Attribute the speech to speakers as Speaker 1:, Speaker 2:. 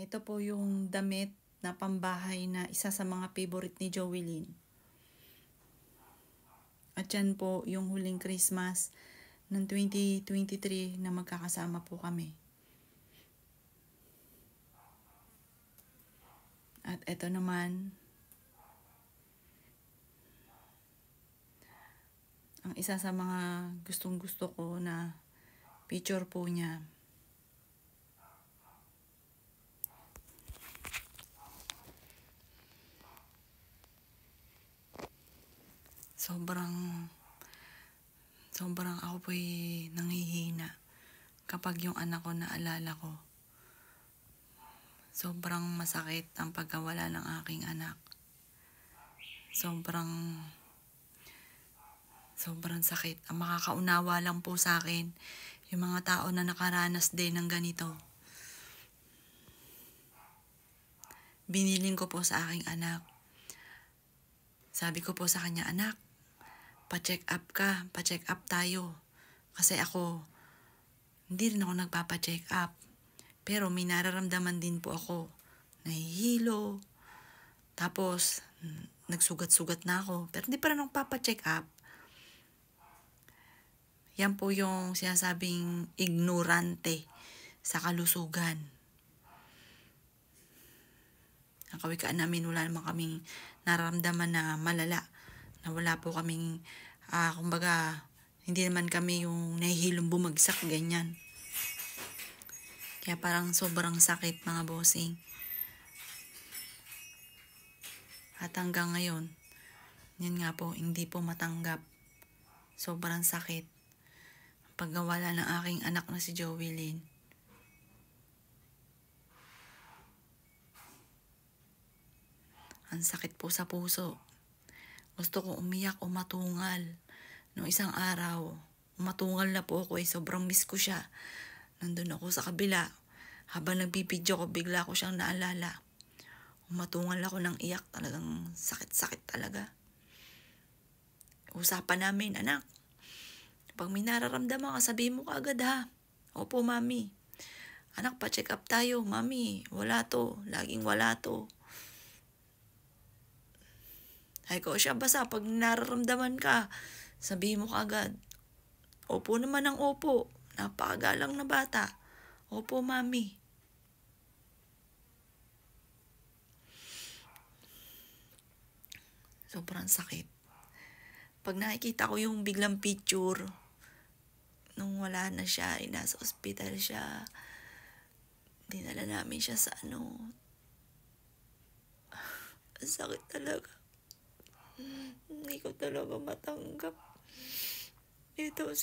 Speaker 1: Ito po yung damit na pambahay na isa sa mga favorite ni Joelyn. At yan po yung huling Christmas ng 2023 na magkakasama po kami. At ito naman, ang isa sa mga gustong gusto ko na picture po niya. Sobrang ako po'y nanghihina kapag yung anak ko naalala ko. Sobrang masakit ang pagkawala ng aking anak. Sobrang sakit. Ang makakaunawa lang po sa akin, yung mga tao na nakaranas din ng ganito. Biniling ko po sa aking anak. Sabi ko po sa kanya, anak, pa-check up tayo. Kasi ako, hindi rin ako nagpapa-check up. Pero may nararamdaman din po ako. Nahihilo. Tapos, nagsugat-sugat na ako. Pero hindi pa rin ako papa-check up. Yan po yung sinasabing ignorante sa kalusugan. Ang kawikaan namin, wala naman kaming nararamdaman na malala. Na wala po kaming, kumbaga, hindi naman kami yung nahihilong bumagsak, ganyan. Kaya parang sobrang sakit, mga bossing. At hanggang ngayon, yun nga po, hindi po matanggap. Sobrang sakit. Pagkawala ng aking anak na si Joelyn. Ang sakit po sa puso. Gusto ko umiyak o matungal. Noong isang araw, umatungal na po ako sobrang miss ko siya. Nandun ako sa kabila. Habang nagbibidyo ko, bigla ko siyang naalala. Umatungal ako ng iyak. Talagang sakit-sakit talaga. Usapan namin, anak. Pag may nararamdaman ka, sabihin mo kaagad ha. Opo, mami. Anak, pa-check up tayo. Mami, wala to. Laging wala to. Ay ko siya, basta pag nararamdaman ka, sabihin mo kaagad. Opo naman ang opo. Napakagalang na bata. Opo, mami. Sobrang sakit. Pag nakikita ko yung biglang picture, nung wala na siya, nasa ospital siya, dinala namin siya sa ang sakit talaga. Hindi ko talaga matanggap. Ito,